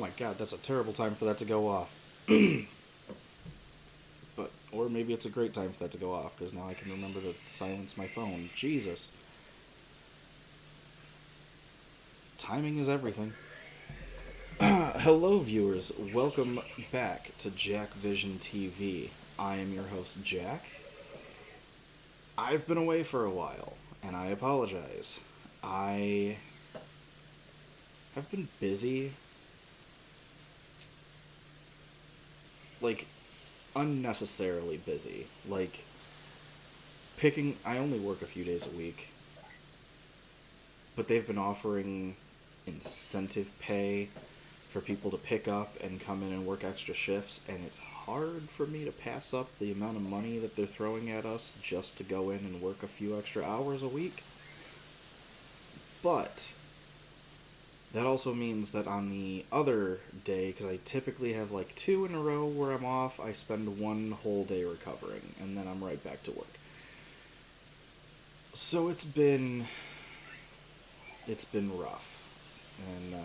my god, that's a terrible time for that to go off. But or maybe it's a great time for that to go off because now I can remember to silence my phone. Jesus, timing is everything. Hello, viewers. Welcome back to Jack Vision TV. I am your host, Jack. I've been away for a while, and I apologize. I have been busy, like, unnecessarily busy. Like, I only work a few days a week, but they've been offering incentive pay for people to pick up and come in and work extra shifts, and it's hard for me to pass up the amount of money that they're throwing at us just to go in and work a few extra hours a week. But that also means that on the other day, because I typically have like 2 in a row where I'm off, I spend 1 whole day recovering, and then I'm right back to work. So it's been rough, and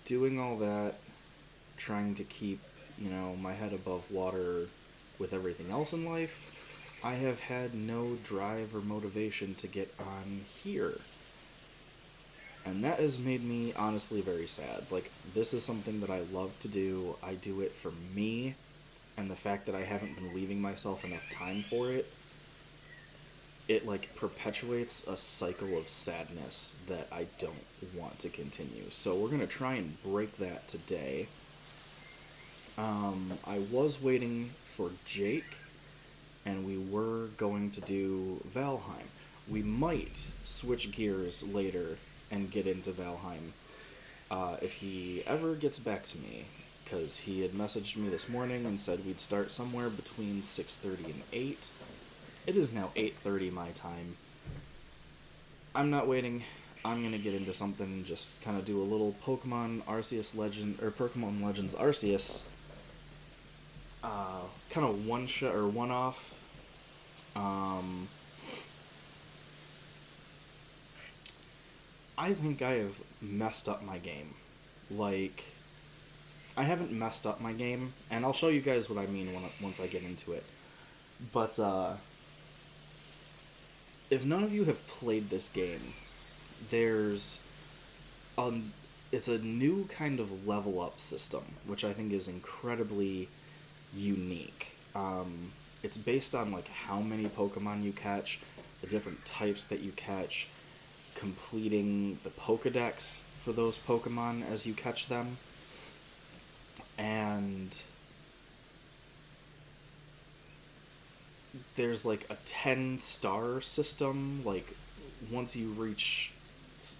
doing all that, trying to keep, my head above water with everything else in life, I have had no drive or motivation to get on here. And that has made me honestly very sad. Like, this is something that I love to do. I do it for me, and the fact that I haven't been leaving myself enough time for it, it like perpetuates a cycle of sadness that I don't want to continue. So we're gonna try and break that today. I was waiting for Jake, and we were going to do Valheim. We might switch gears later and get into Valheim if he ever gets back to me, because he had messaged me this morning and said we'd start somewhere between 6:30 and 8. It is now 8:30 my time. I'm not waiting. I'm going to get into something and just kind of do a little Pokemon Arceus Legend, or Pokemon Legends Arceus, kind of one shot or one off. I think I have messed up my game. Like, I haven't messed up my game, and I'll show you guys what I mean once I get into it. But, if none of you have played this game, there's it's a new kind of level up system, which I think is incredibly unique. It's based on like how many Pokemon you catch, the different types that you catch, completing the Pokedex for those Pokemon as you catch them, and there's like a 10-star system. Like, once you reach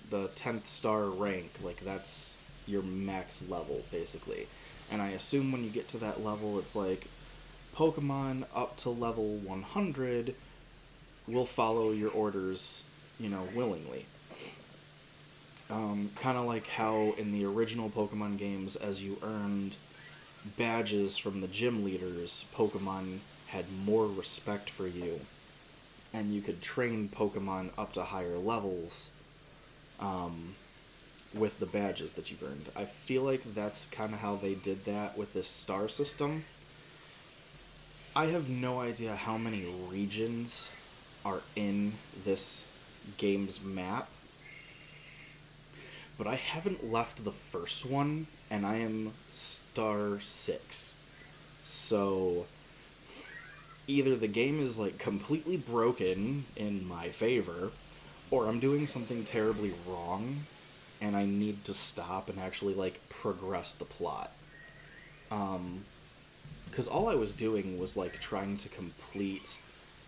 the 10th star rank, like, that's your max level basically. And I assume when you get to that level, it's like Pokemon up to level 100 will follow your orders, willingly. Kind of like how in the original Pokemon games, as you earned badges from the gym leaders, Pokemon had more respect for you, and you could train Pokemon up to higher levels with the badges that you've earned. I feel like that's kind of how they did that with this star system. I have no idea how many regions are in this game's map, but I haven't left the first one, and I am star 6. So either the game is like completely broken in my favor, or I'm doing something terribly wrong and I need to stop and actually like progress the plot. Because all I was doing was like trying to complete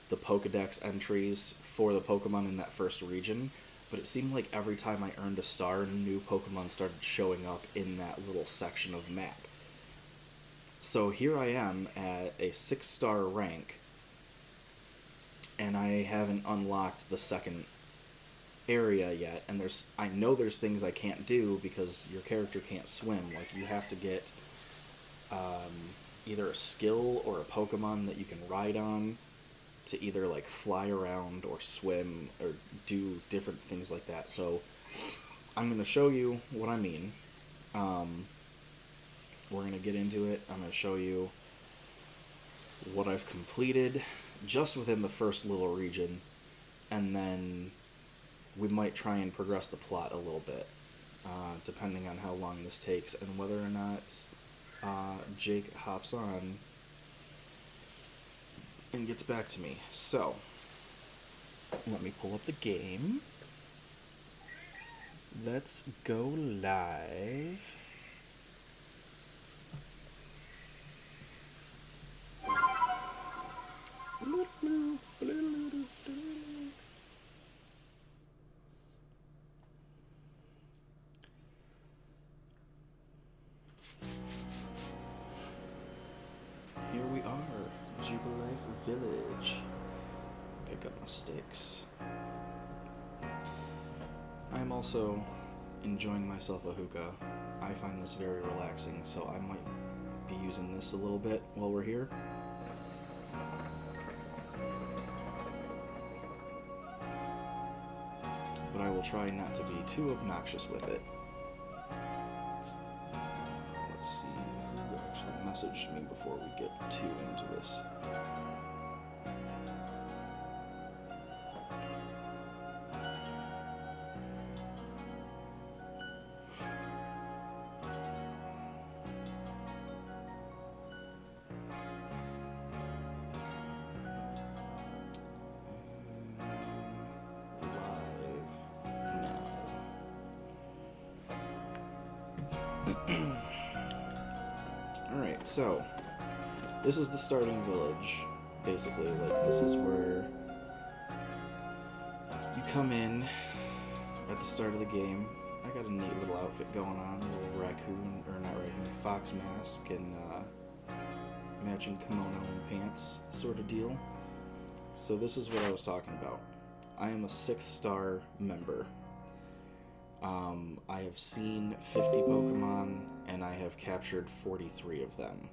the Pokedex entries for the Pokemon in that first region, but it seemed like every time I earned a star, new Pokemon started showing up in that little section of map. So here I am at a 6-star rank, and I haven't unlocked the second area yet, and I know there's things I can't do because your character can't swim. Like, you have to get either a skill or a Pokemon that you can ride on to either like fly around or swim or do different things like that. So I'm going to show you what I mean. Um, we're going to get into it. I'm going to show you what I've completed just within the first little region, and then we might try and progress the plot a little bit, depending on how long this takes and whether or not Jake hops on and gets back to me. So, let me pull up the game. Let's go live. Here we are, Jubilife Village. Pick up my sticks. I'm also enjoying myself a hookah. I find this very relaxing, so I might be using this a little bit while we're here. But I will try not to be too obnoxious with it. Let's see who actually messaged me before we get too into this. Alright, so this is the starting village, basically. Like, this is where you come in at the start of the game. I got a neat little outfit going on, a little raccoon, or not raccoon, fox mask and matching kimono and pants sort of deal. So this is what I was talking about. I am a 6th star member. I have seen 50 Pokemon, and I have captured 43 of them.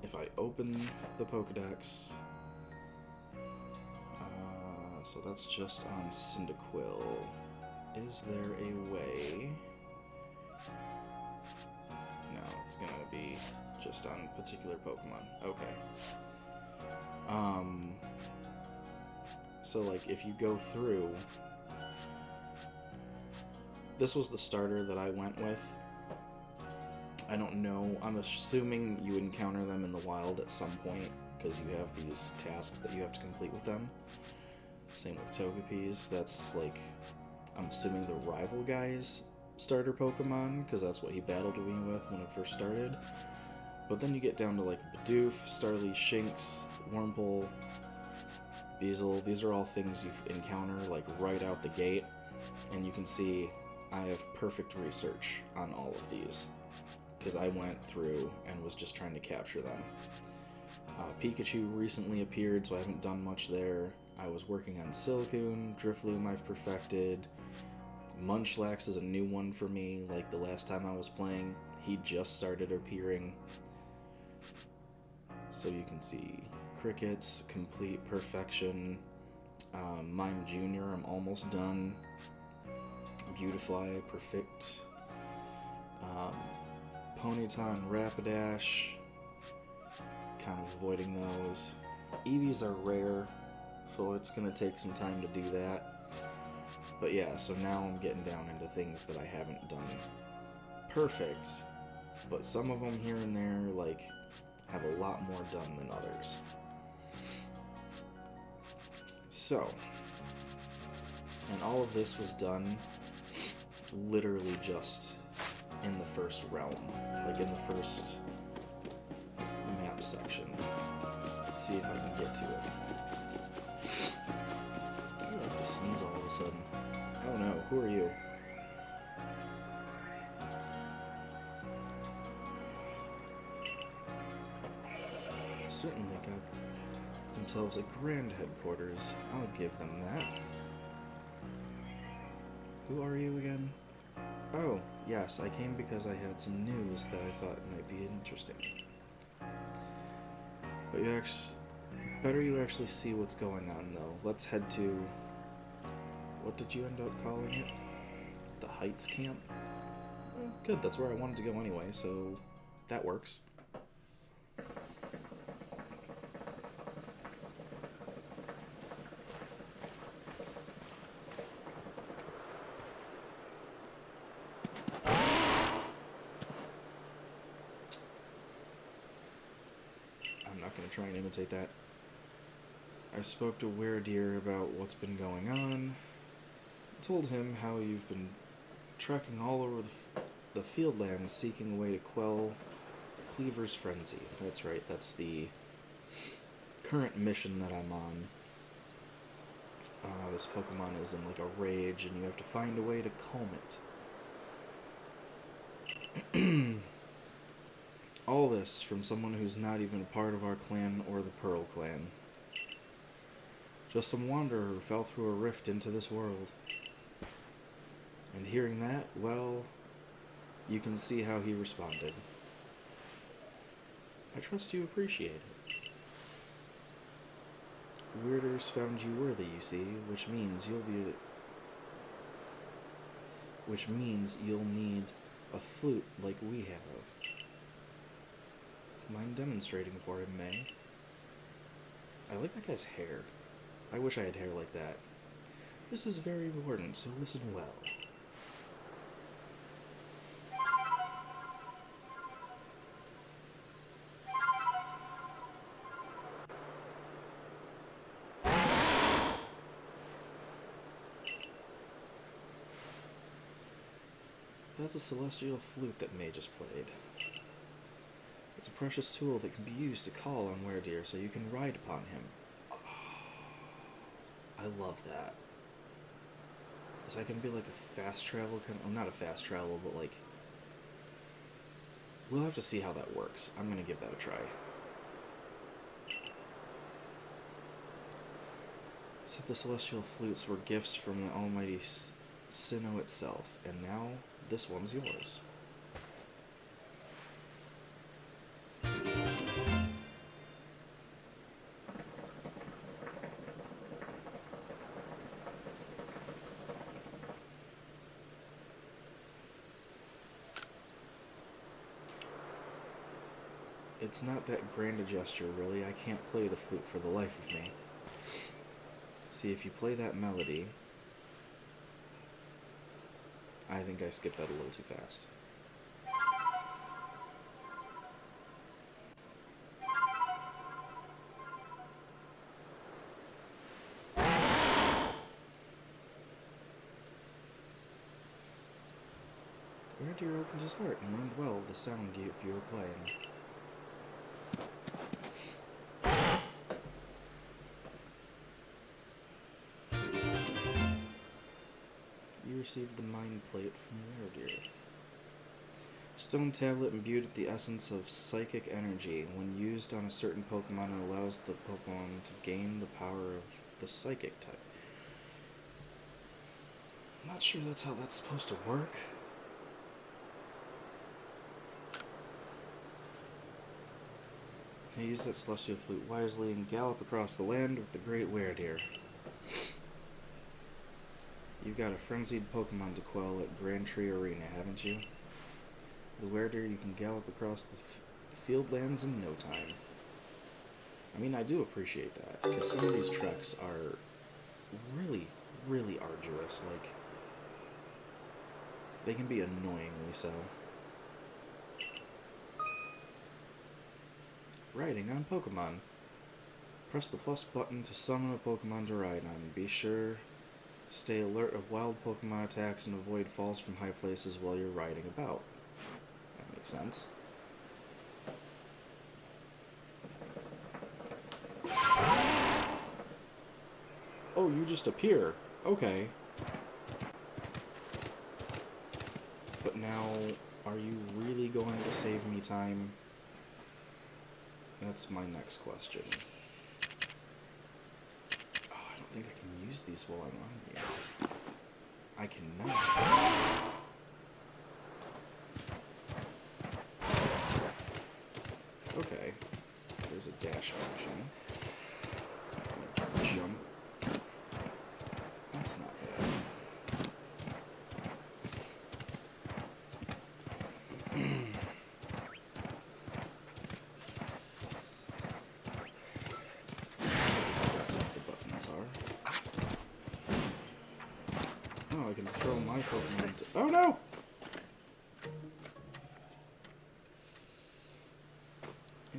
If I open the Pokedex, so that's just on Cyndaquil. Is there a way? No, it's gonna be just on particular Pokemon. Okay. So, like, if you go through... This was the starter that I went with. I don't know. I'm assuming you encounter them in the wild at some point, because you have these tasks that you have to complete with them. Same with Togepi's. That's, like, I'm assuming the rival guy's starter Pokemon, because that's what he battled me with when it first started. But then you get down to, like, Bidoof, Starly, Shinx, Wurmple, Beazle. These are all things you encounter, like, right out the gate. And you can see I have perfect research on all of these, because I went through and was just trying to capture them. Pikachu recently appeared, so I haven't done much there. I was working on Silcoon, Drifloon I've perfected. Munchlax is a new one for me, like the last time I was playing, he just started appearing. So you can see Crickets, complete perfection. Mime Jr., I'm almost done. Beautifly, perfect. Ponyta and Rapidash, kind of avoiding those. Eevees are rare, so it's going to take some time to do that. But yeah, so now I'm getting down into things that I haven't done perfect, but some of them here and there, like, have a lot more done than others. So, and all of this was done literally just in the first realm, like in the first map section. Let's see if I can get to it. I have to sneeze all of a sudden. Oh no, who are you? Certainly got themselves a grand headquarters. I'll give them that. Who are you again? Oh, yes, I came because I had some news that I thought might be interesting. But you actually... Better you actually see what's going on, though. Let's head to... What did you end up calling it? The Heights Camp? Good, that's where I wanted to go anyway, so that works. I'm not going to try and imitate that. I spoke to Werdir about what's been going on. Told him how you've been trekking all over the Fieldlands seeking a way to quell Cleaver's Frenzy. That's right, that's the current mission that I'm on. This Pokemon is in like a rage and you have to find a way to calm it. All this from someone who's not even a part of our clan or the Pearl clan. Just some wanderer who fell through a rift into this world. And hearing that, well, you can see how he responded. I trust you appreciate it. Weirders found you worthy, you see, which means you'll need a flute like we have. Mind demonstrating for him, May? I like that guy's hair. I wish I had hair like that. This is very important, so listen well. That's a celestial flute that May just played. It's a precious tool that can be used to call on Werdir so you can ride upon him. Oh, I love that. Is that going to be like a fast travel kind of... Well, not a fast travel, but like... We'll have to see how that works. I'm going to give that a try. Said the celestial flutes were gifts from the almighty Sinnoh itself, and now this one's yours. It's not that grand a gesture, really. I can't play the flute for the life of me. See, if you play that melody... I think I skipped that a little too fast. Werdir opened his heart and learned well the sound if you were playing. You received the Mind Plate from Werdir. Stone tablet imbued with the essence of psychic energy. When used on a certain Pokemon, it allows the Pokemon to gain the power of the psychic type. I'm not sure that's how that's supposed to work. Now use that celestial flute wisely and gallop across the land with the great Werdir. You've got a frenzied Pokemon to quell at Grand Tree Arena, haven't you? With Werdir, you can gallop across the Fieldlands in no time. I mean, I do appreciate that, because some of these treks are really, really arduous. Like, they can be annoyingly so. Riding on Pokemon. Press the plus button to summon a Pokemon to ride on. Be sure stay alert of wild Pokemon attacks and avoid falls from high places while you're riding about. That makes sense. Oh, you just appear. Okay. But now, are you really going to save me time? That's my next question. Oh, I don't think I can use these while I'm on here. I cannot. Okay. There's a dash function.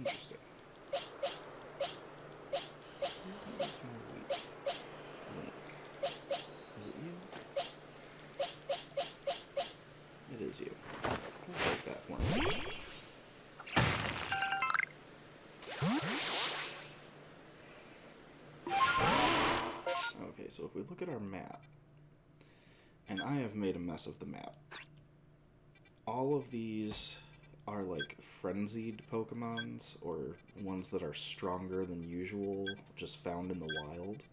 Interesting. Where's my weak link? Is it you? It is you. Go break that for me. Okay, so if we look at our map, and I have made a mess of the map. All of these are like frenzied Pokemons, or ones that are stronger than usual, just found in the wild.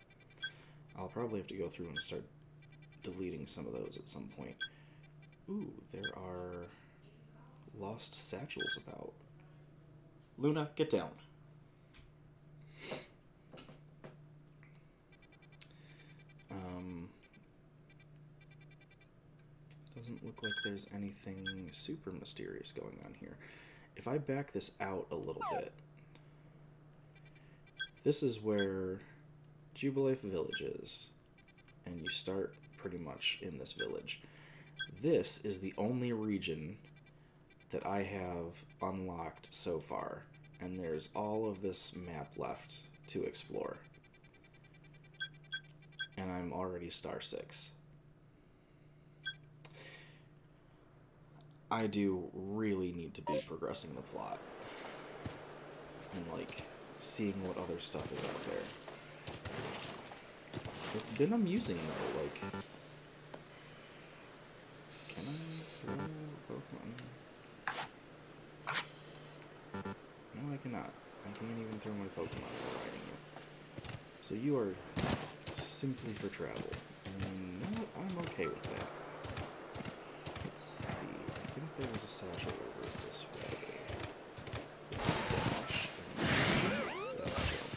I'll probably have to go through and start deleting some of those at some point. Ooh, there are lost satchels about. Luna, get down. Doesn't look like there's anything super mysterious going on here. If I back this out a little bit, this is where Jubilife Village is, and you start pretty much in this village. This is the only region that I have unlocked so far, and there's all of this map left to explore. And I'm already star 6. I do really need to be progressing the plot. And, like, seeing what other stuff is out there. It's been amusing, though, like... Can I throw a Pokemon? No, I cannot. I can't even throw my Pokemon while riding you. So you are simply for travel. And you know what? I'm okay with that. Let's see. I think there was a satchel over this way. This is Dash. And that's Jump.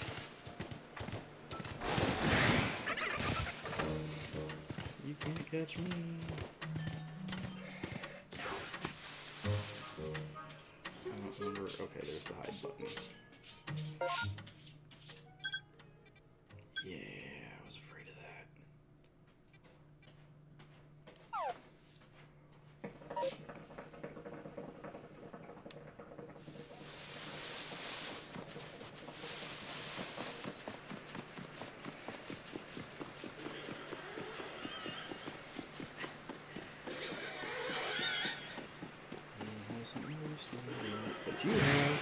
You can't catch me. I don't remember. Okay, there's the hide button. Yeah, I was afraid of that. He hasn't noticed me yet, but you have.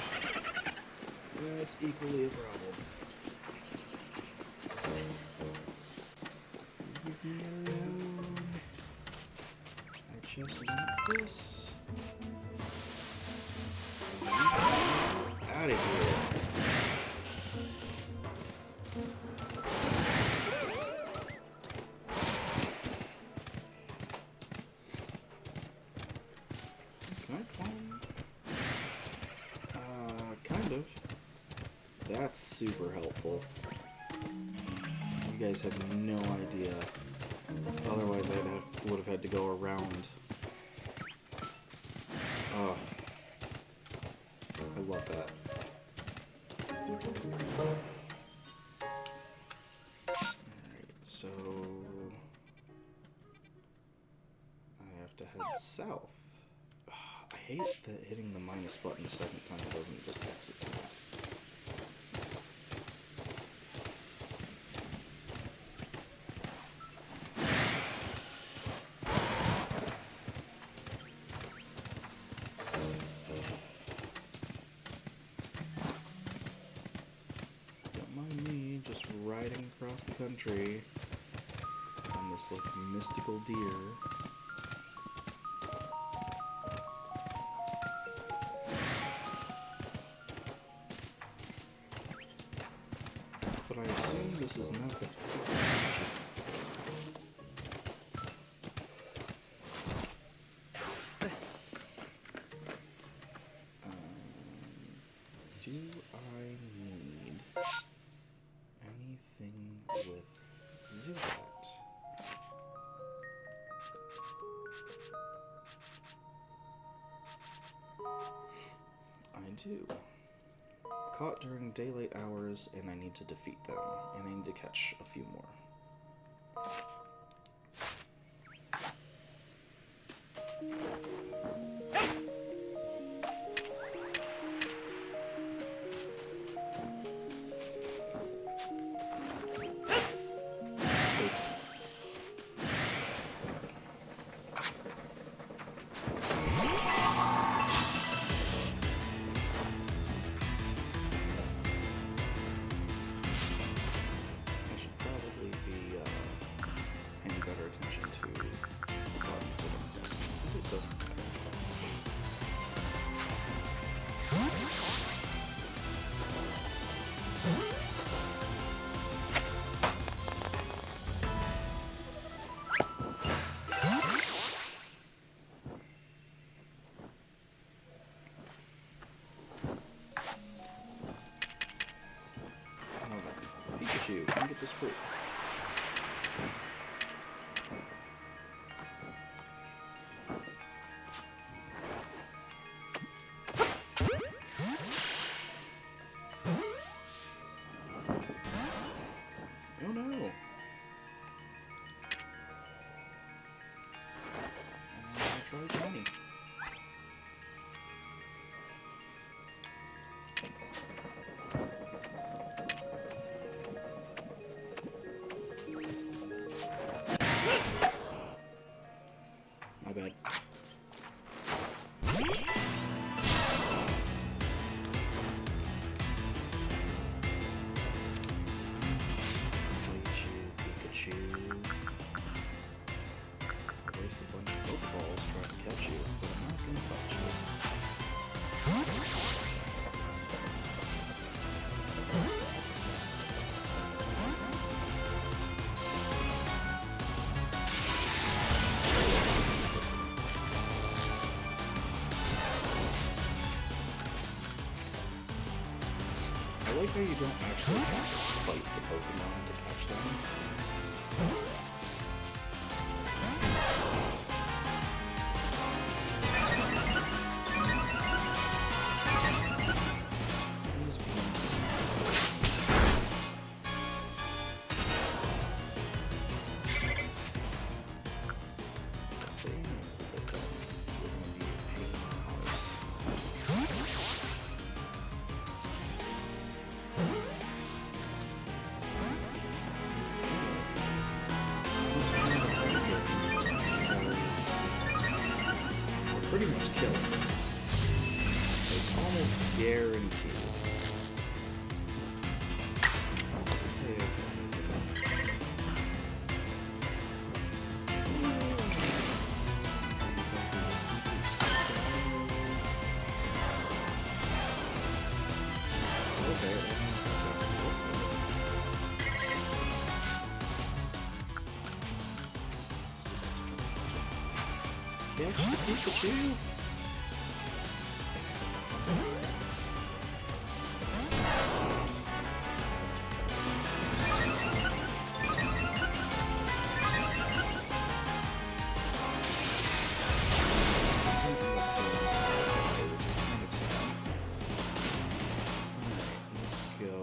That's equally a problem. Leave me alone. I just want this. Out of here. Can I climb? Kind of. That's super helpful. You guys have no idea. Otherwise, would have had to go around. Oh, I love that. Alright, so I have to head south. I hate that hitting the minus button a second time doesn't just exit the map. Don't mind me just riding across the country on this like mystical deer. But I assume this is not the do I need anything with Zubat? I do. Caught during daylight hours, and I need to defeat them, and I need to catch a few more. escape is free. Oh no! Try Johnny. My bad. Fight you, Pikachu. I waste a bunch of Pokeballs trying to catch you, but I'm not gonna fight you. I like how you don't actually have to fight the Pokemon to catch them. Pretty much kill it. It's almost guaranteed. Catch the Pikachu! Which is kind of sad. Alright, let's go.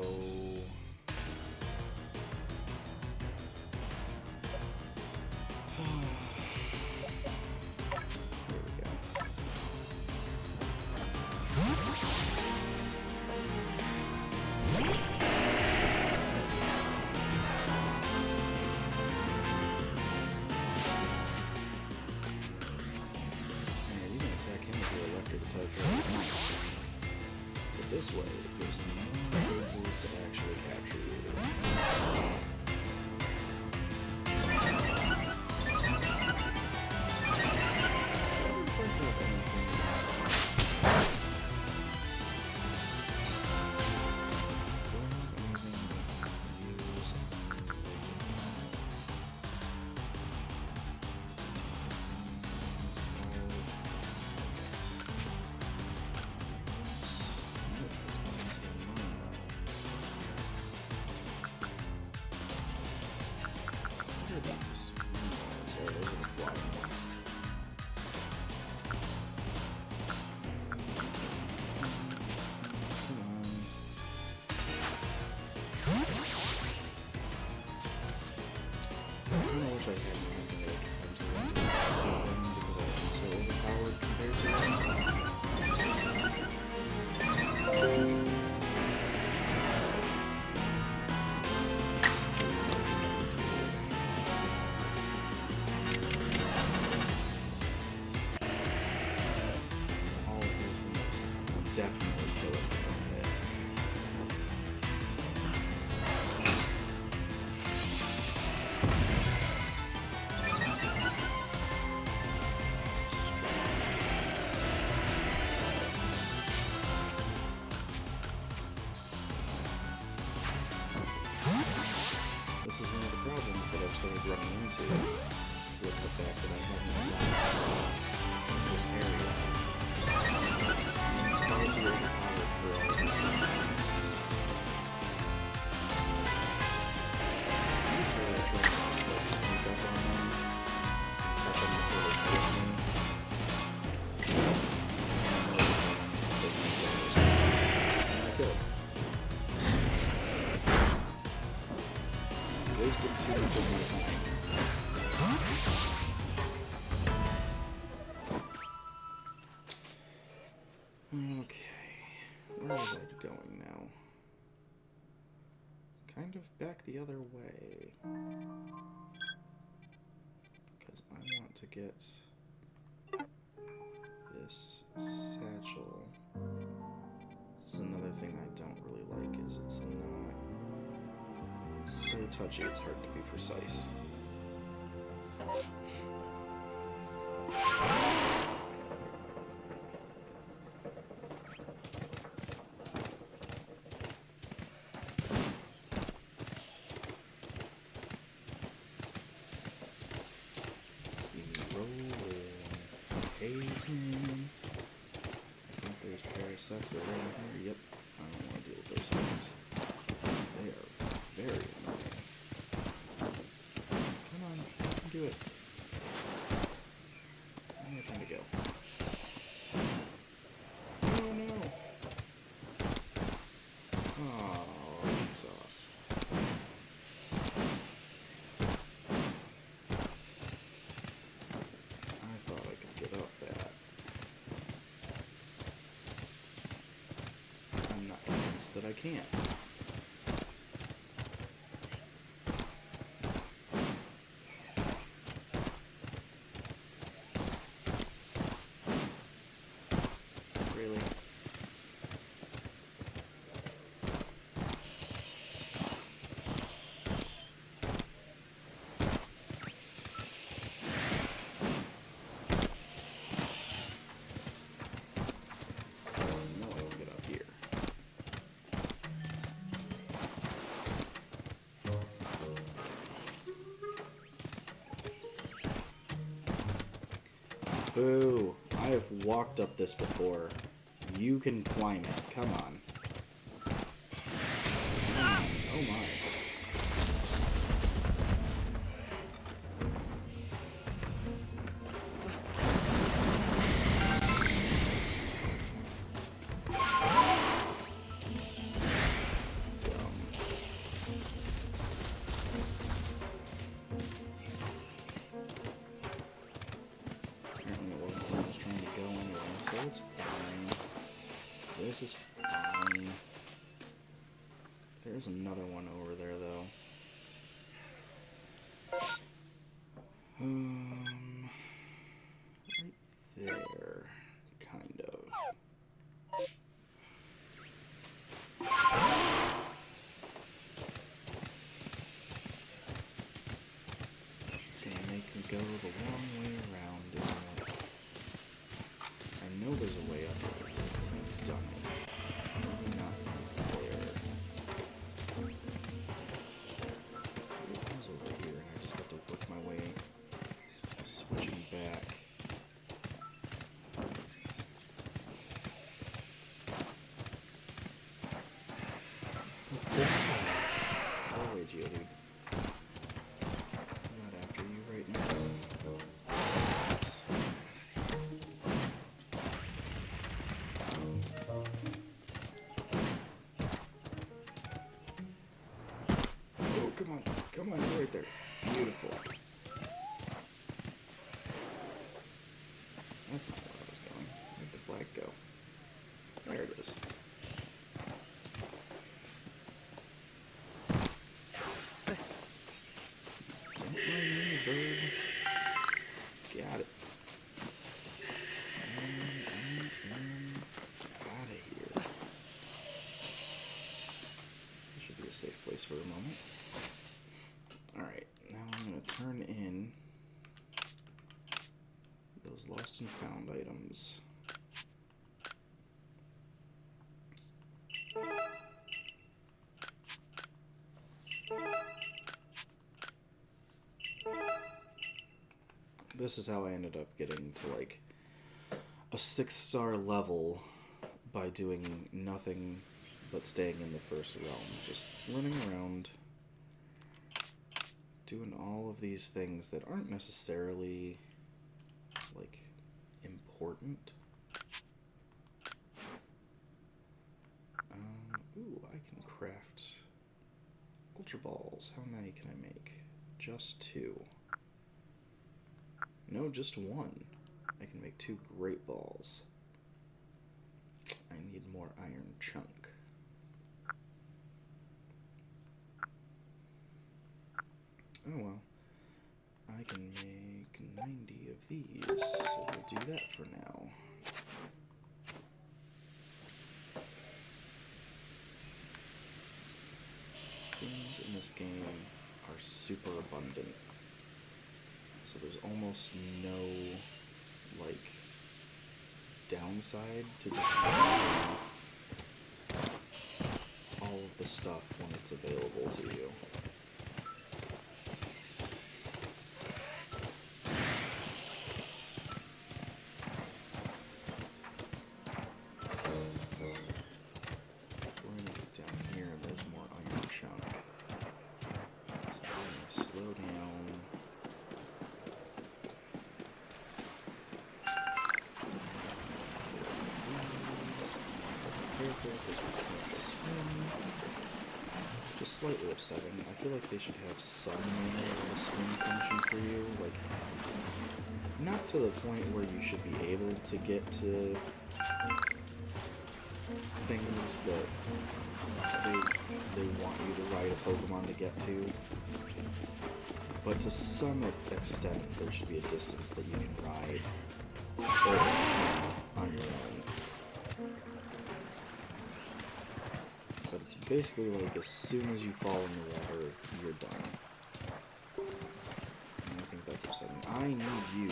But this way, it gives me more chances to actually capture you. So those are the flying ones. Come on. I kinda wish I had anything that I could them because I've been so overpowered compared to them. Definitely kill it with one hit. This is one of the problems that I've started running into with the fact that I haven't unlocked this area. Far too overpowered for all of this. wasted too much of my time. Okay, where was I going now? Kind of back the other way. Because I want to get this satchel. This is another thing I don't really like, is it's so touchy, it's hard to be precise. See me roll, hating. I think there's parasects around here. Yep, I don't want to deal with those things. They are very annoying. Come on, you can do it. One more time to go. Oh no! Oh, meat sauce. I thought I could get up that. I'm not convinced that I can. Really? No, I'll get up here. Boo! I have walked up this before. You can climb it. Come on. Oh my. Dumb. Apparently it wasn't where I was trying to go anyway, so it's fine. This is fine. There's another one over there, though. Right there, kind of. It's gonna make me go the long way around, isn't it? I know there's a way up there because I've done it. Maybe not there. It was over here, and I just have to work my way switching back. Go away, Geodude. I'm not after you right now. Oops. Oh, come on. Come on, you're right there. Beautiful. That's not where I was going. Where'd the flag go? There it is. Don't mind me, bird. Got it. Out of here. This should be a safe place for a moment. Alright, now I'm going to turn in those lost and found items. This is how I ended up getting to like a 6-star level by doing nothing but staying in the first realm. Just running around, doing all of these things that aren't necessarily like important. Ooh, I can craft Ultra Balls. How many can I make? Just 2. No, just 1. I can make 2 Great Balls. I need more Iron Chunk. Oh well. I can make 90 of these, so we'll do that for now. Things in this game are super abundant. So there's almost no, like, downside to just using all of the stuff when it's available to you. We're gonna get down here and there's more Iron Chunk. So we're gonna slow down. Because we can't swim. Just slightly upsetting. I feel like they should have some manner of a swim function for you. Like, not to the point where you should be able to get to things that they want you to ride a Pokemon to get to. But to some extent, there should be a distance that you can ride or swim on your own. But it's basically like as soon as you fall in the water, you're done. And I think that's upsetting. I need you.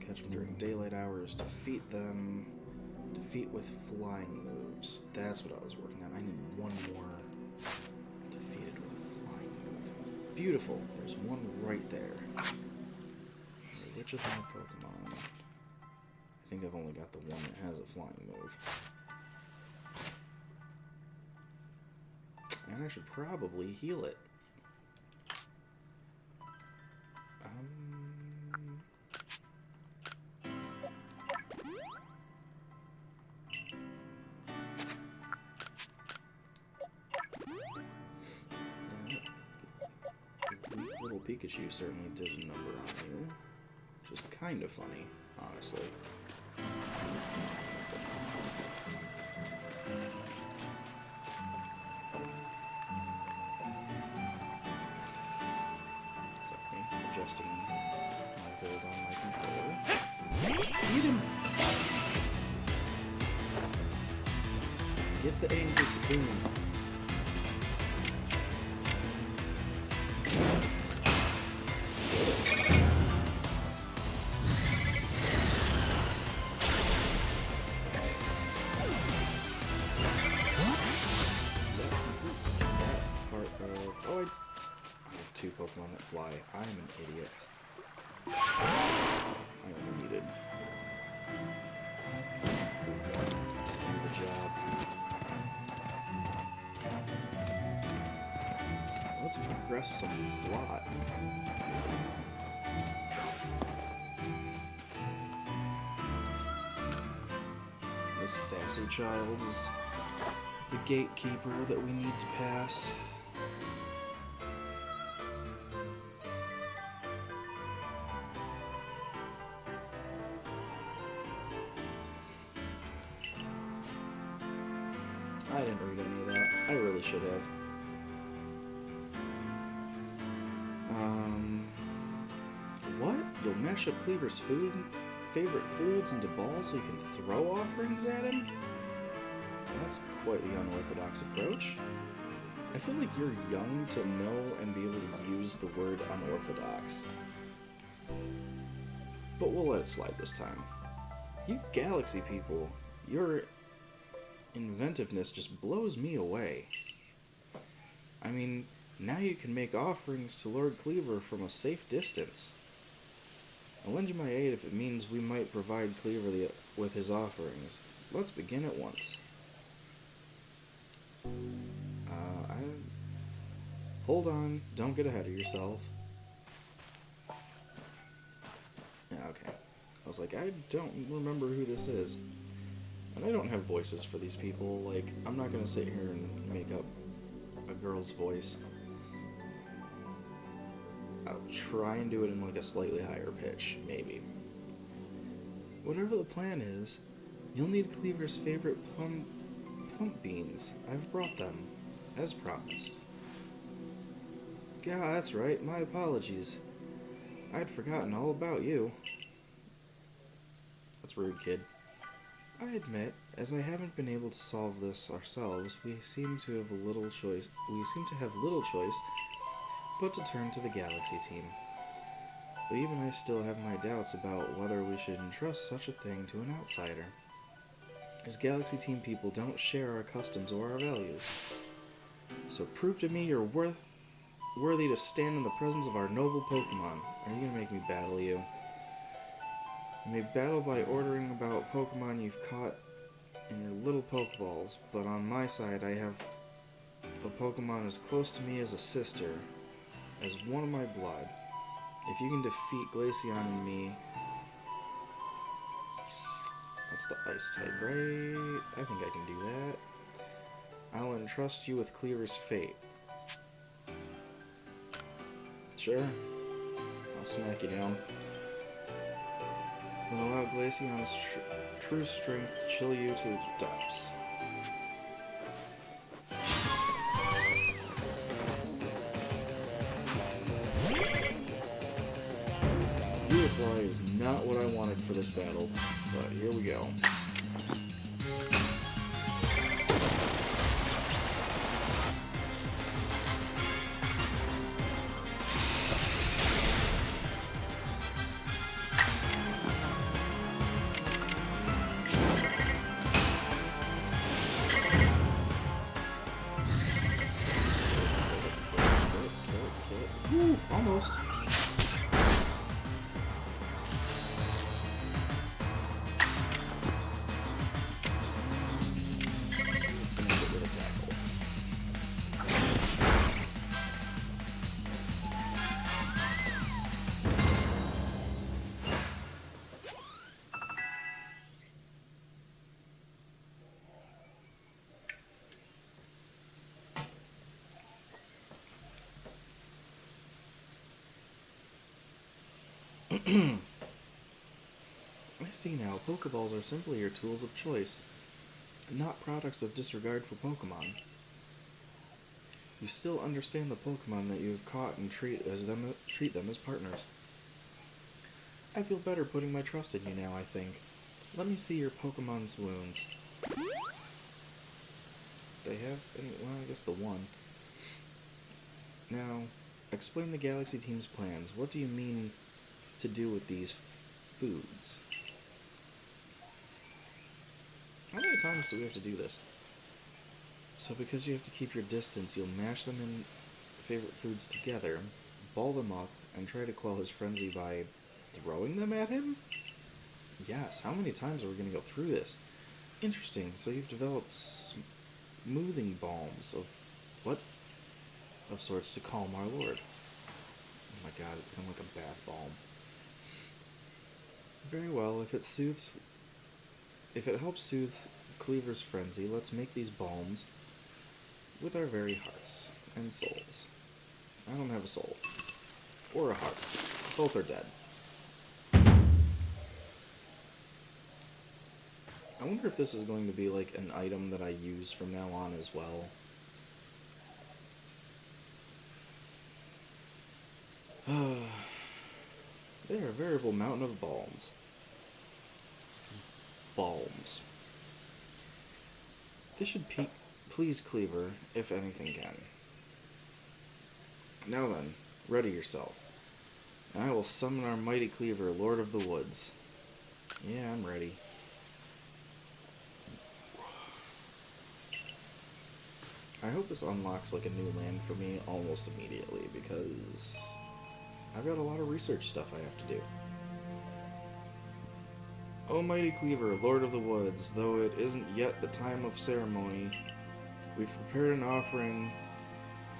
Catch them during daylight hours, defeat them, defeat with flying moves. That's what I was working on. I need one more defeated with a flying move. Beautiful. There's one right there. Which of my Pokemon? I think I've only got the one that has a flying move. And I should probably heal it. Little Pikachu certainly did a number on you, which is kind of funny, honestly. It's like me adjusting my hold on my controller. Eat him! Get the angry cocoon. Two Pokemon that fly. I'm an idiot. I only needed one to do the job. Let's progress some plot. This sassy child is the gatekeeper that we need to pass. I didn't read any of that. I really should have. What? You'll mash up Cleaver's favorite foods into balls so you can throw offerings at him? That's quite the unorthodox approach. I feel like you're young to know and be able to use the word unorthodox. But we'll let it slide this time. You Galaxy people, your inventiveness just blows me away. I mean, now you can make offerings to Lord Cleaver from a safe distance. I'll lend you my aid if it means we might provide Cleaver with his offerings. Let's begin at once. I... Hold on, don't get ahead of yourself. Yeah, okay. I was like, I don't remember who this is. And I don't have voices for these people. Like, I'm not gonna sit here and make up a girl's voice. I'll try and do it in like a slightly higher pitch, maybe. Whatever the plan is, you'll need Cleaver's favorite plump beans. I've brought them, as promised. Yeah, that's right, my apologies. I'd forgotten all about you. That's rude, kid. I admit, as I haven't been able to solve this ourselves, we seem to have little choice but to turn to the Galaxy team. But even I still have my doubts about whether we should entrust such a thing to an outsider. As Galaxy team people don't share our customs or our values. So prove to me you're worthy to stand in the presence of our noble Pokemon. Are you gonna make me battle you? You may battle by ordering about Pokemon you've caught in your little Pokeballs, but on my side I have a Pokemon as close to me as a sister, as one of my blood. If you can defeat Glaceon and me... That's the ice type, right? I think I can do that. I'll entrust you with Cleaver's fate. Sure. I'll smack you down. Then allow Glaceon's true strength to chill you to the depths. Beautifly is not what I wanted for this battle, but here we go. Woo, almost. I see now, Pokeballs are simply your tools of choice, not products of disregard for Pokemon. You still understand the Pokemon that you have caught and treat them as partners. I feel better putting my trust in you now, I think. Let me see your Pokemon's wounds. They have any... well, I guess the one. Now, explain the Galaxy team's plans. What do you mean to do with these foods? How many times do we have to do this? So because you have to keep your distance, you'll mash them in favorite foods together, ball them up, and try to quell his frenzy by throwing them at him? Yes, how many times are we going to go through this? Interesting, so you've developed smoothing balms of what? Of sorts to calm our lord. Oh my god, it's kind of like a bath balm. Very well, if it helps soothe Cleaver's frenzy, let's make these balms with our very hearts and souls. I don't have a soul. Or a heart. Both are dead. I wonder if this is going to be like an item that I use from now on as well. They are a veritable mountain of balms. Balms. This should please Cleaver, if anything can. Now then, ready yourself. And I will summon our mighty Cleaver, Lord of the Woods. Yeah, I'm ready. I hope this unlocks like a new land for me almost immediately, because I've got a lot of research stuff I have to do. O mighty Cleaver, Lord of the Woods, though it isn't yet the time of ceremony, we've prepared an offering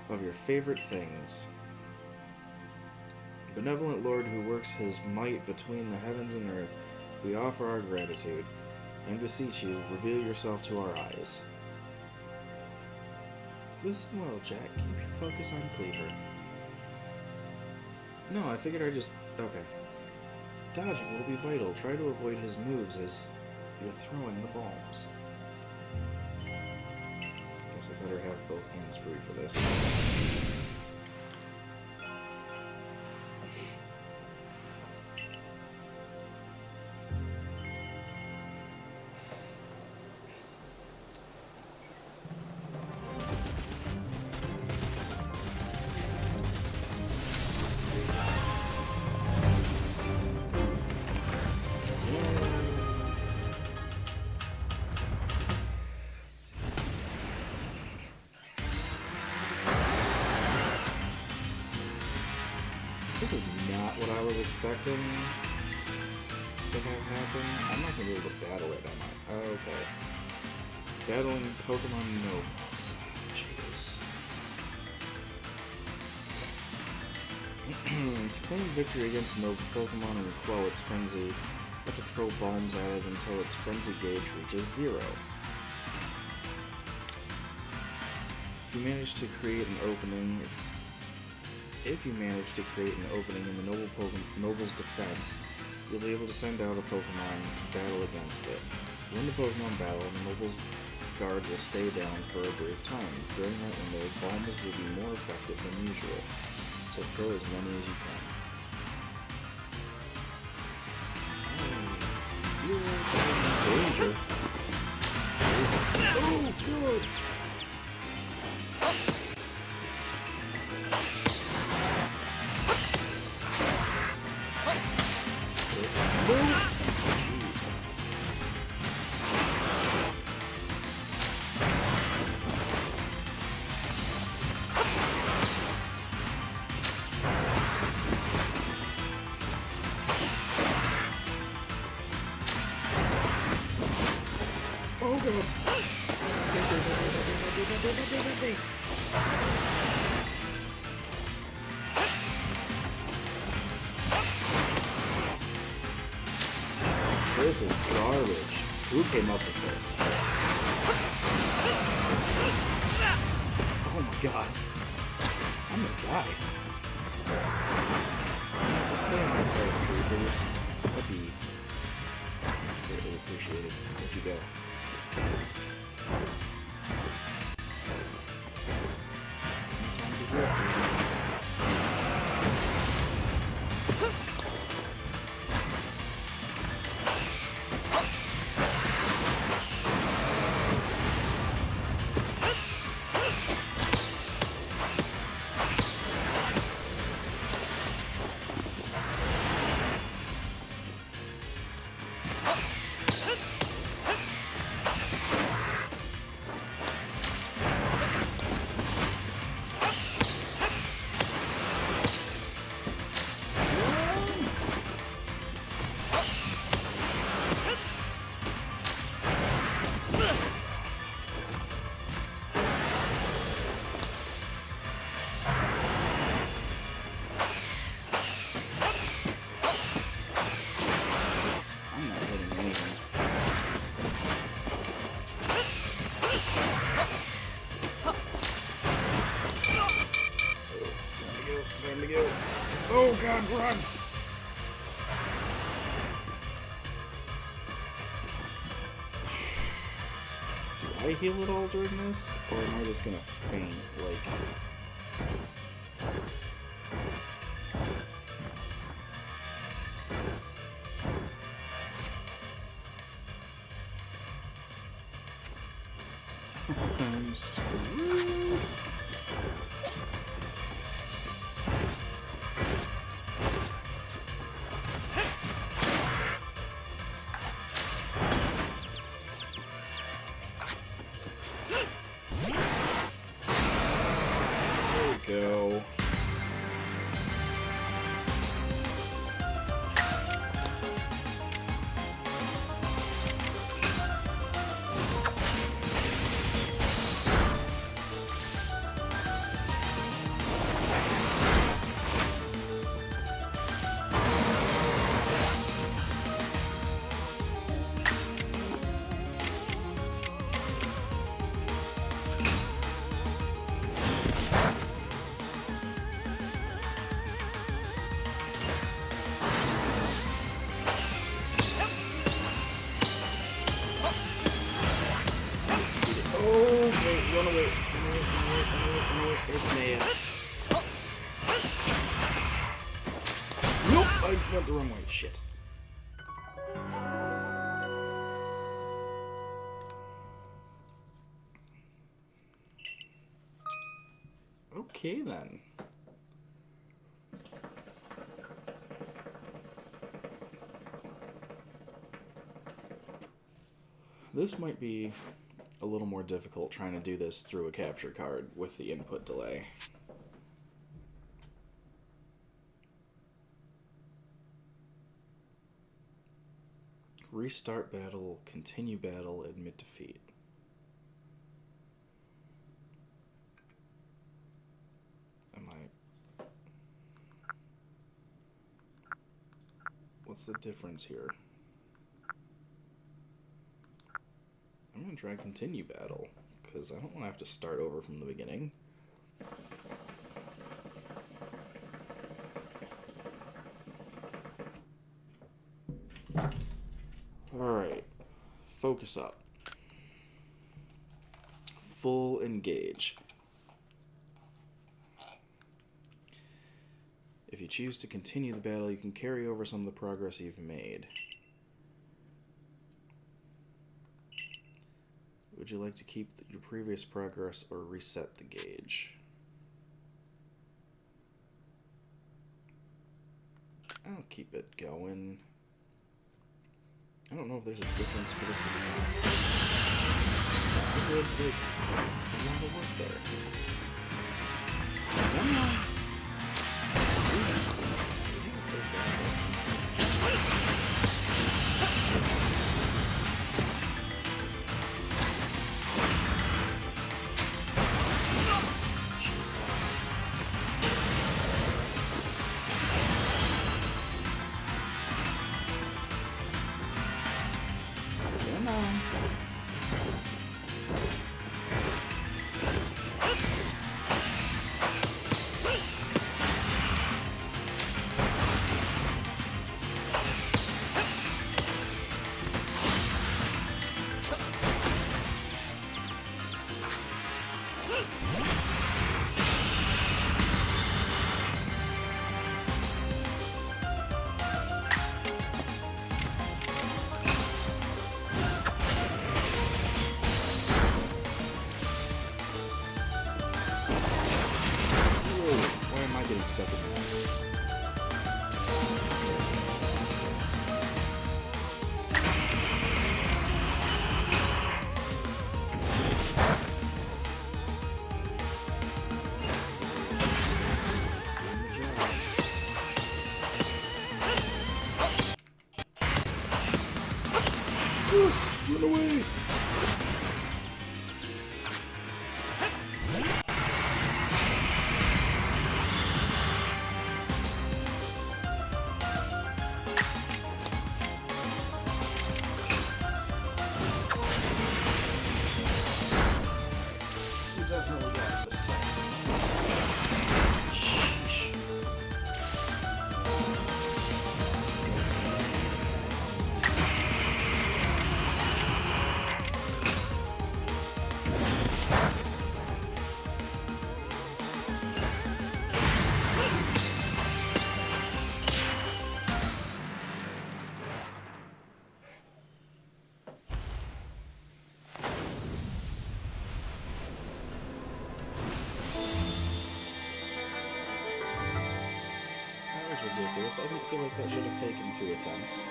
of your favorite things. Benevolent Lord who works his might between the heavens and earth, we offer our gratitude, and beseech you, reveal yourself to our eyes. Listen well, Jack. Keep your focus on Cleaver. No, I figured I'd just... Okay. Dodging will be vital. Try to avoid his moves as you're throwing the bombs. Guess I better have both hands free for this. This is not what I was expecting to have happen. I'm not going to be able to battle it, am I? Okay. Battling Pokemon Nobles. Jeez. To claim victory against a noble Pokemon and quell its frenzy, you have to throw bombs at it until its frenzy gauge reaches 0. If you manage to create an opening... If you manage to create an opening in the Noble's defense, you'll be able to send out a Pokemon to battle against it. When the Pokemon battle, the Noble's guard will stay down for a brief time. During that window, bombs will be more effective than usual, so throw as many as you can. You're in danger. Oh, good! Jeez. Oh god! This is garbage. Who came up with this? Oh my god. I'm gonna die. Just stay on my side of the tree, please. That'd be greatly appreciated. Where'd you go? Time to heal, please. Oh god, run! Do I heal at all during this? Or am I just gonna faint, like... I'm screwed. Go. Run away. Run away. Run away. Run away. Run away. It's Maya. Nope! I went the wrong way. Shit. Okay, then. This might be a little more difficult trying to do this through a capture card with the input delay. Restart battle, continue battle, admit defeat. What's the difference here? I'm going to try continue battle, because I don't want to have to start over from the beginning. Alright, focus up. Full engage. If you choose to continue the battle, you can carry over some of the progress you've made. Would you like to keep your previous progress or reset the gauge? I'll keep it going. I don't know if there's a difference for this one. I did like a lot of work there. Come on. See that? Jesus. Come on. Run away! You definitely got it this time. Sheesh. Ridiculous. I didn't feel like that should have taken 2 attempts.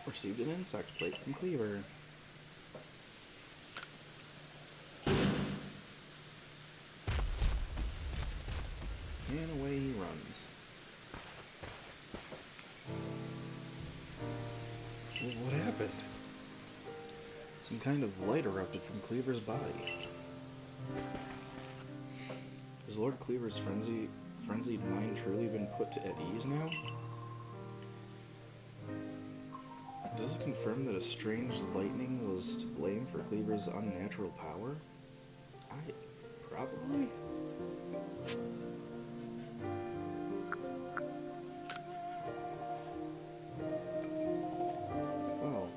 Received an insect plate from Cleaver. And away he runs. What happened? Some kind of light erupted from Cleaver's body. Is Lord Cleaver's frenzied mind truly been put at ease now? Does it confirm that a strange lightning was to blame for Cleaver's unnatural power? Probably? Well,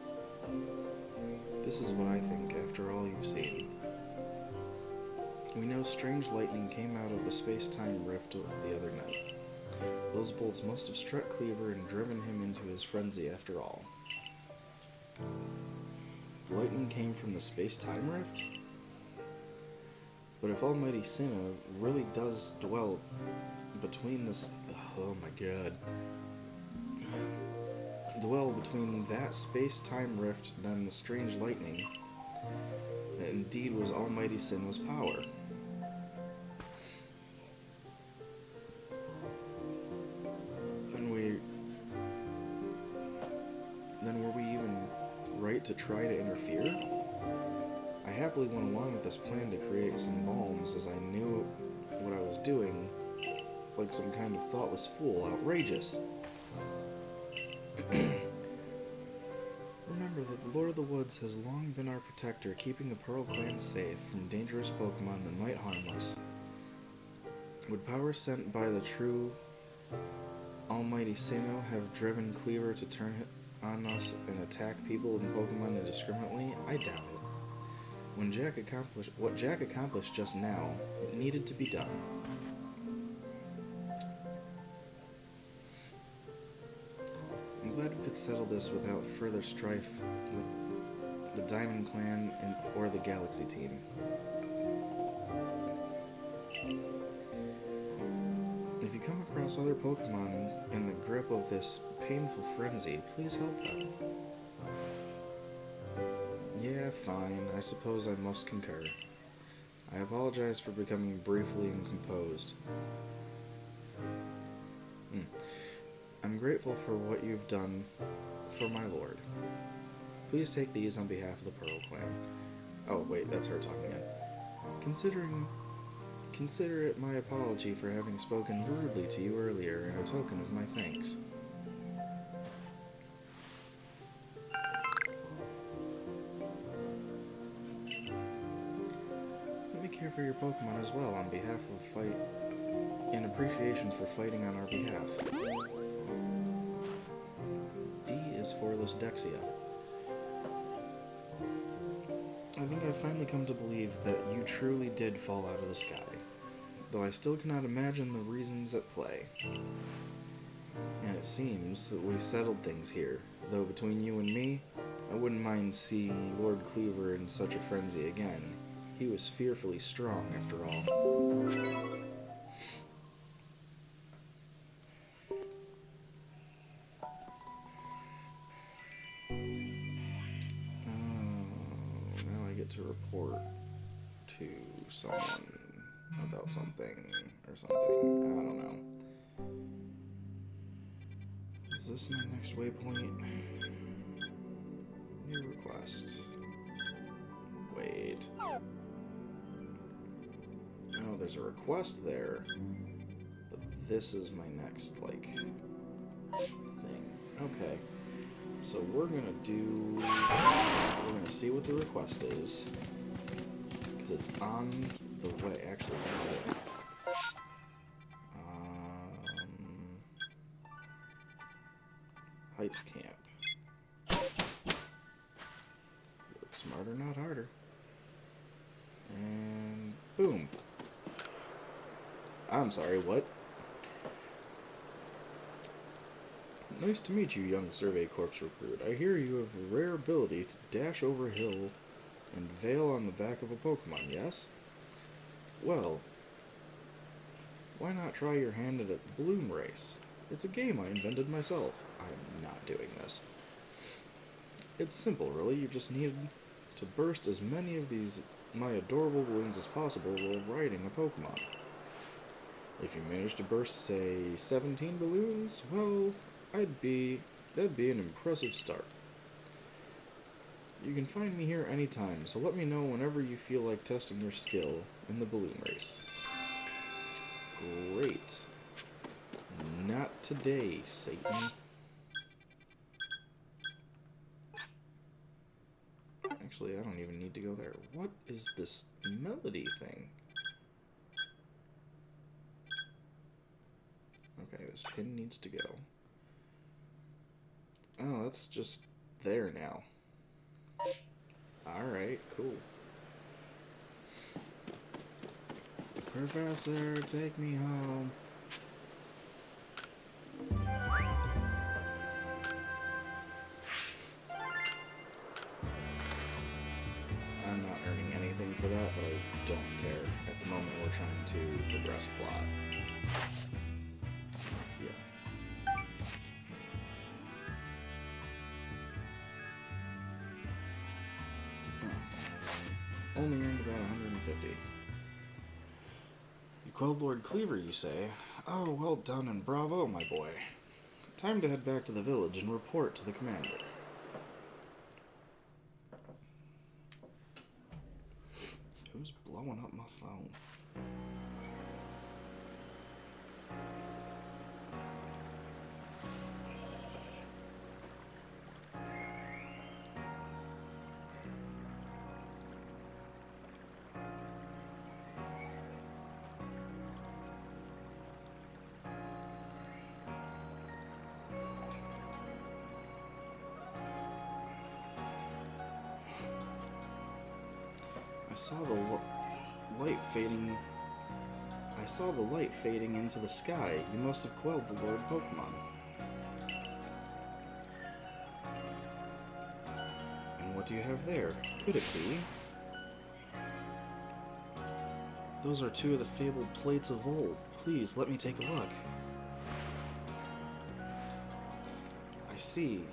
this is what I think after all you've seen. We know strange lightning came out of the space-time rift the other night. Those bolts must have struck Cleaver and driven him into his frenzy after all. The lightning came from the space-time rift? But if Almighty Sinnoh really does dwell between this... Oh my god. Dwell between that space-time rift than the strange lightning, that indeed was Almighty Sinnoh's power. Then were we even right to try to interfere? I happily went along with this plan to create some bombs, as I knew what I was doing, like some kind of thoughtless fool. Outrageous! Remember that the Lord of the Woods has long been our protector, keeping the Pearl Clan safe from dangerous Pokemon that might harm us. Would power sent by the true Almighty Sinnoh have driven Cleaver to turn on us and attack people and Pokemon indiscriminately? I doubt it. When what Jack accomplished just now, it needed to be done. I'm glad we could settle this without further strife with the Diamond Clan or the Galaxy team. If you come across other Pokemon in the grip of this painful frenzy, please help them. Yeah, fine. I suppose I must concur. I apologize for becoming briefly incomposed. I'm grateful for what you've done for my lord. Please take these on behalf of the Pearl Clan. Oh, wait, that's her talking again. Consider it my apology for having spoken rudely to you earlier, and a token of my thanks. Let me care for your Pokemon as well on behalf of in appreciation for fighting on our behalf. D is for Lysdexia. I think I've finally come to believe that you truly did fall out of the sky, though I still cannot imagine the reasons at play. And it seems that we settled things here, though between you and me, I wouldn't mind seeing Lord Cleaver in such a frenzy again. He was fearfully strong, after all. To report to someone about something or something. I don't know. Is this my next waypoint? New request. Wait. Oh, there's a request there. But this is my next, like, thing. Okay. So we're gonna see what the request is, because it's on the way. Actually, Heights Camp. Work smarter, not harder. And boom. I'm sorry, what? Nice to meet you, young Survey Corps recruit. I hear you have a rare ability to dash over a hill and veil on the back of a Pokemon, yes? Well, why not try your hand at a Bloom Race? It's a game I invented myself. I'm not doing this. It's simple, really. You just need to burst as many of my adorable balloons as possible while riding a Pokemon. If you manage to burst, say, 17 balloons, well, that'd be an impressive start. You can find me here anytime, so let me know whenever you feel like testing your skill in the balloon race. Great. Not today, Satan. Actually, I don't even need to go there. What is this melody thing? Okay, this pin needs to go. Oh, that's just there now. Alright, cool. Professor, take me home. I'm not earning anything for that, but I don't care. At the moment, we're trying to progress plot. Yeah. Oh, only earned about 150. You quelled Lord Cleaver, you say? Oh, well done and bravo, my boy. Time to head back to the village and report to the commander. Who's blowing up my phone? I saw the light fading into the sky. You must have quelled the Lord Pokemon. And what do you have there? Could it be? Those are two of the fabled plates of old. Please, let me take a look. I see.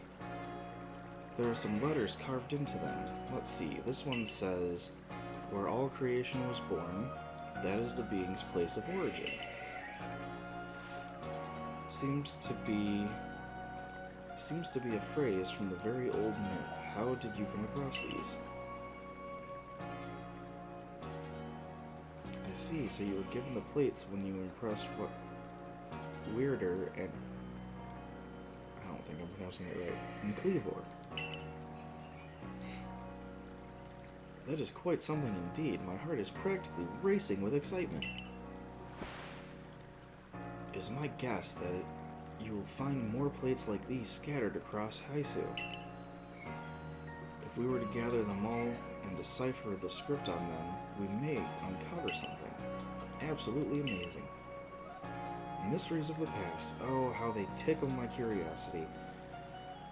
There are some letters carved into them. Let's see. This one says, "Where all creation was born, that is the being's place of origin." Seems to be a phrase from the very old myth. How did you come across these? I see, so you were given the plates when you impressed what Weirder and I don't think I'm pronouncing it right. And Cleavor. That is quite something indeed. My heart is practically racing with excitement. It is my guess that you will find more plates like these scattered across Haisu. If we were to gather them all and decipher the script on them, we may uncover something absolutely amazing. Mysteries of the past. Oh, how they tickle my curiosity.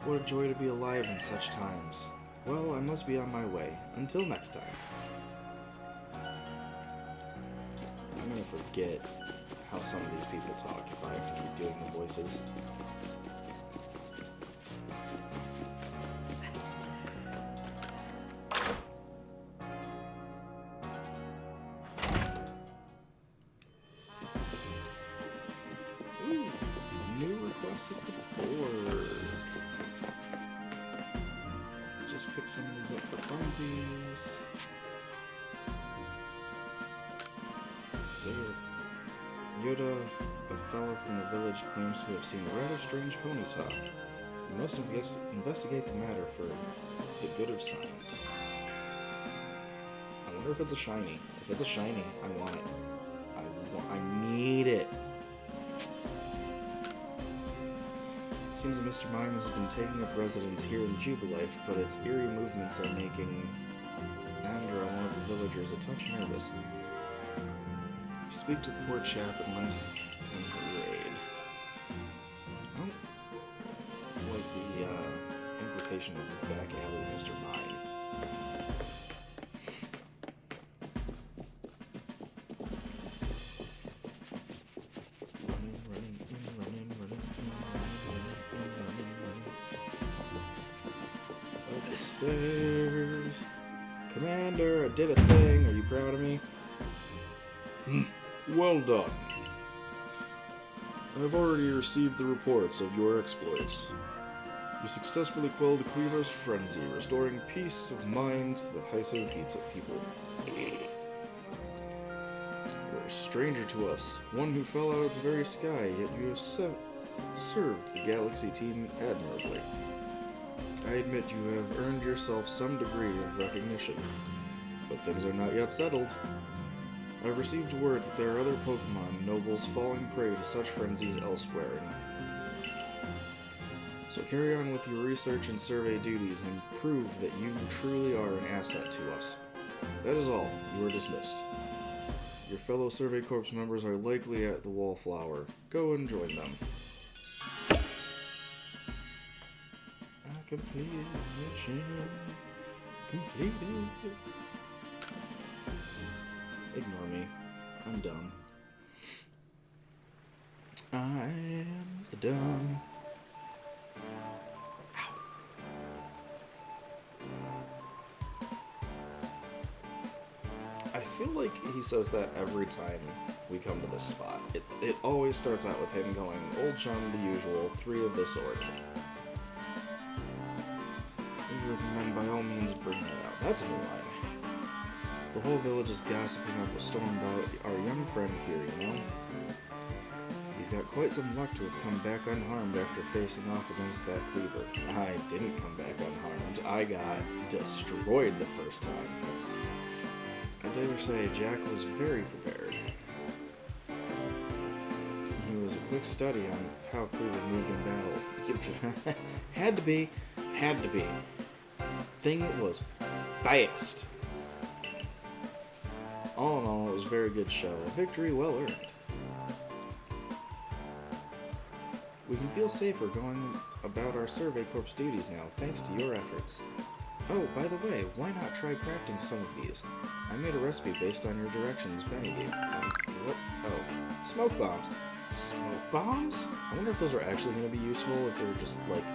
What a joy to be alive in such times. Well, I must be on my way. Until next time. I'm gonna forget how some of these people talk if I have to keep doing the voices. Ooh, new requests at the board. Just pick some of these up for funsies. Yoda, a fellow from the village, claims to have seen a rather strange ponytail. You must investigate the matter for the good of science. I wonder if it's a shiny. If it's a shiny, I want it. I need it. Seems that Mr. Mime has been taking up residence here in Jubilife, but its eerie movements are making Andra, one of the villagers, a touch nervous. Speak to the poor chap and lend him a raid. I don't like the implication of a back alley Mr. Mime. Up the stairs. Commander, I did a thing. Are you proud of me? Well done. I've already received the reports of your exploits. You successfully quelled Cleaver's frenzy, restoring peace of mind to the Haisu Pizza people. Good. stranger to us, one who fell out of the very sky, yet you have served the Galaxy team admirably. I admit you have earned yourself some degree of recognition, but things are not yet settled. I've received word that there are other Pokemon nobles falling prey to such frenzies elsewhere. So carry on with your research and survey duties and prove that you truly are an asset to us. That is all. You are dismissed. Your fellow Survey Corps members are likely at the Wallflower. Go and join them. I completed the mission. Completed. Ignore me. I'm dumb. I am the dumb. Ow. I feel like he says that every time we come to this spot. It always starts out with him going, "Old chum, the usual, 3 of this order." I recommend by all means bring that out. That's a new line. The whole village is gossiping up a storm about our young friend here, you know? He's got quite some luck to have come back unharmed after facing off against that cleaver. I didn't come back unharmed. I got destroyed the first time. I dare say Jack was very prepared. He was a quick study on how Cleaver moved in battle. Had to be. Thing was fast. All in all, it was a very good show. A victory well earned. We can feel safer going about our Survey Corps duties now, thanks to your efforts. Oh, by the way, why not try crafting some of these? I made a recipe based on your directions Benny gave me. What? Oh, smoke bombs. Smoke bombs? I wonder if those are actually going to be useful, if they're just, like,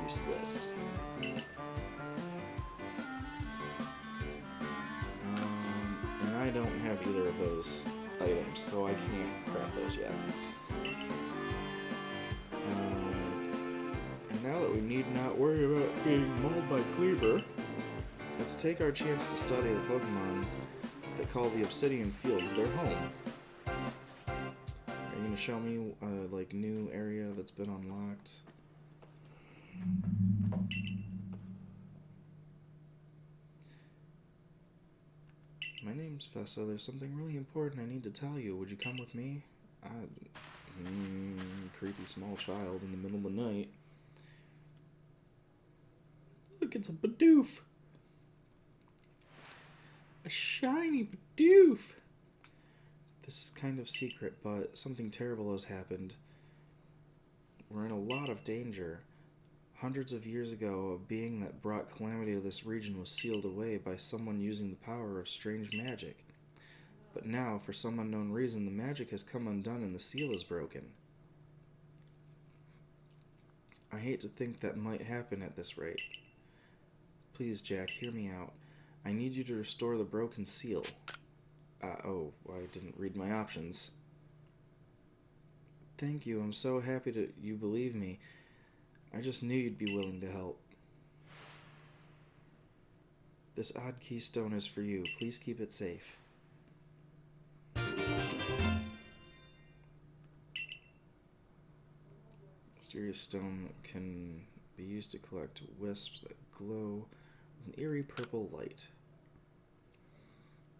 useless. And I don't have either of those items, so I can't craft those yet. And now that we need not worry about being mauled by Cleaver, let's take our chance to study the Pokemon that call the Obsidian Fields their home. Are you going to show me, like, new area that's been unlocked? My name's Vessa. There's something really important I need to tell you. Would you come with me? Creepy small child in the middle of the night. Look, it's a Bidoof! A shiny Bidoof! This is kind of secret, but something terrible has happened. We're in a lot of danger. Hundreds of years ago, a being that brought calamity to this region was sealed away by someone using the power of strange magic. But now, for some unknown reason, the magic has come undone and the seal is broken. I hate to think that might happen at this rate. Please, Jack, hear me out. I need you to restore the broken seal. Oh, I didn't read my options. Thank you, I'm so happy that you believe me. I just knew you'd be willing to help. This odd keystone is for you. Please keep it safe. Mysterious stone that can be used to collect wisps that glow with an eerie purple light.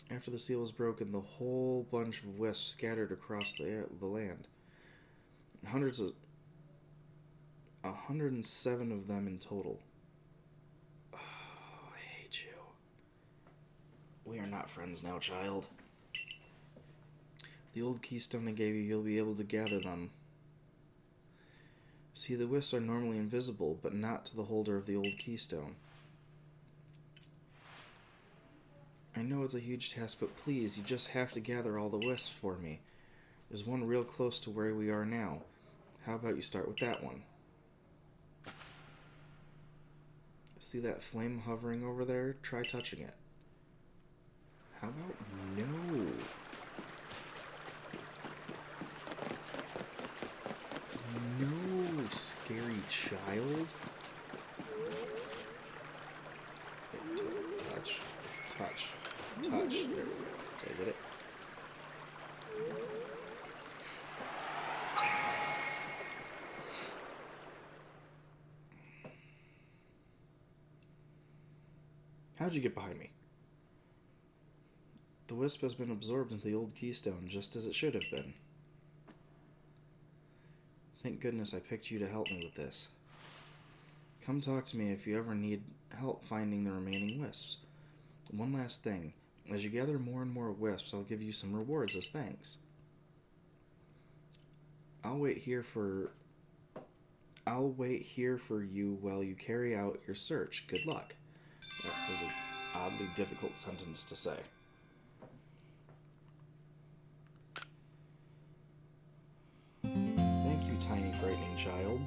After the seal is broken, the whole bunch of wisps scattered across the land. 107 of them in total. Oh, I hate you. We are not friends now, child. The old keystone I gave you, you'll be able to gather them. See, the wisps are normally invisible, but not to the holder of the old keystone. I know it's a huge task, but please, you just have to gather all the wisps for me. There's one real close to where we are now. How about you start with that one? See that flame hovering over there? Try touching it. How about no? No, scary child. Touch. Touch. Touch. There we go. Did I get it? How'd you get behind me? The wisp has been absorbed into the old keystone, just as it should have been. Thank goodness I picked you to help me with this. Come talk to me if you ever need help finding the remaining wisps. One last thing. As you gather more and more wisps, I'll give you some rewards as thanks. I'll wait here for you while you carry out your search. Good luck. That was an oddly difficult sentence to say. Thank you, tiny frightening child.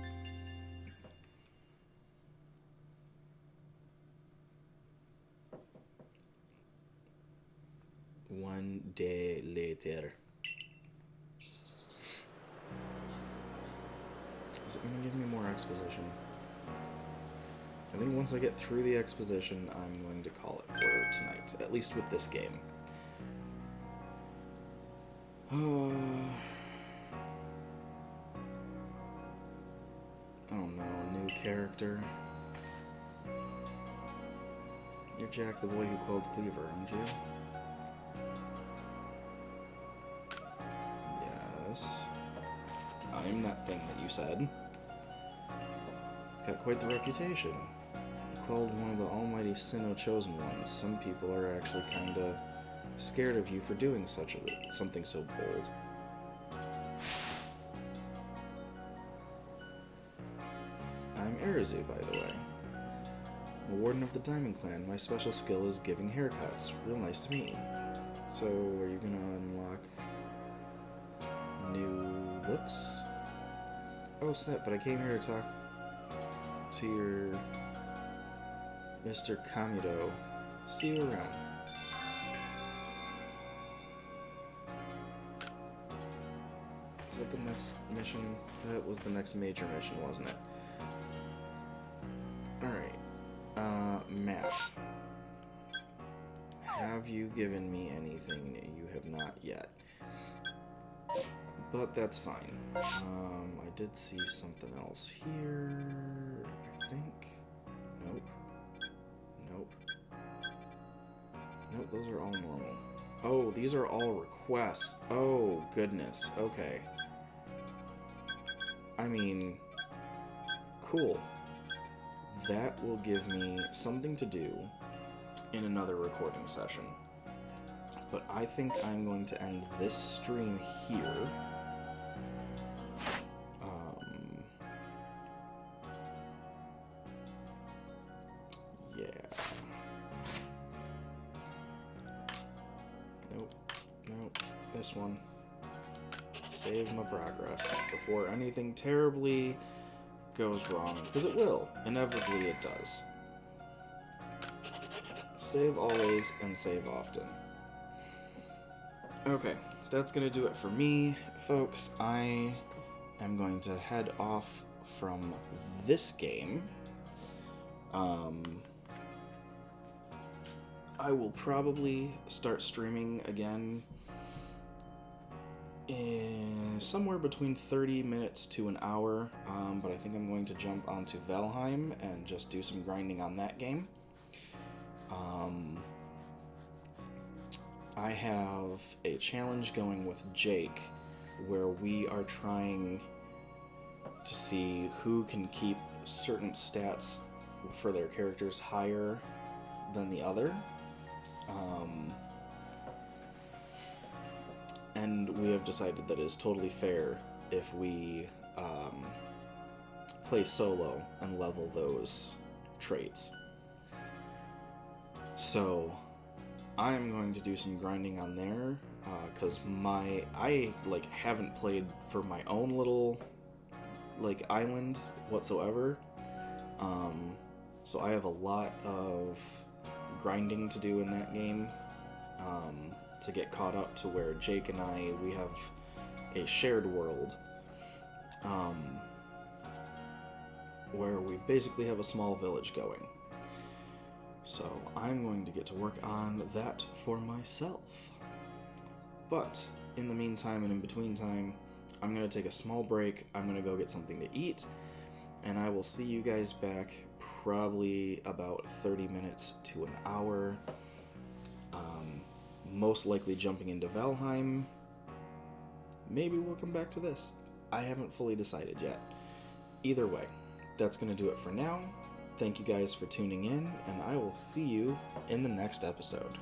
One day later. Is it going to give me more exposition? I think once I get through the exposition, I'm going to call it for tonight. At least with this game. Oh no, a new character. You're Jack, the boy who called Cleaver, aren't you? Yes. I'm that thing that you said. Got quite the reputation. You called one of the almighty Sinnoh chosen ones. Some people are actually kinda scared of you for doing something so bold. I'm Arizu, by the way. I'm a warden of the Diamond Clan. My special skill is giving haircuts. Real nice to meet you. So, are you gonna unlock new looks? Oh snap, but I came here to talk to your Mr. Kamido. See you around. Is that the next mission? That was the next major mission, wasn't it? Alright. Map. Have you given me anything you have not yet? But that's fine. I did see something else here, I think. Nope. Nope. Nope, those are all normal. Oh, these are all requests. Oh, goodness. Okay. I mean, cool. That will give me something to do in another recording session. But I think I'm going to end this stream here. Yeah. Nope. This one. Save my progress before anything terribly goes wrong, because it will. Inevitably it does. Save always and save often. Okay, that's gonna do it for me, folks. I am going to head off from this game. I will probably start streaming again in somewhere between 30 minutes to an hour, but I think I'm going to jump onto Valheim and just do some grinding on that game. I have a challenge going with Jake where we are trying to see who can keep certain stats for their characters higher than the other. And we have decided that it is totally fair if we play solo and level those traits. So I'm going to do some grinding on there, because I haven't played for my own little island whatsoever. So I have a lot of grinding to do in that game to get caught up to where Jake and we have a shared world where we basically have a small village going. So I'm going to get to work on that for myself. But in the meantime and in between time, I'm going to take a small break. I'm going to go get something to eat, and I will see you guys back probably about 30 minutes to an hour. Most likely jumping into Valheim. Maybe we'll come back to this. I haven't fully decided yet. Either way, that's going to do it for now. Thank you guys for tuning in, and I will see you in the next episode.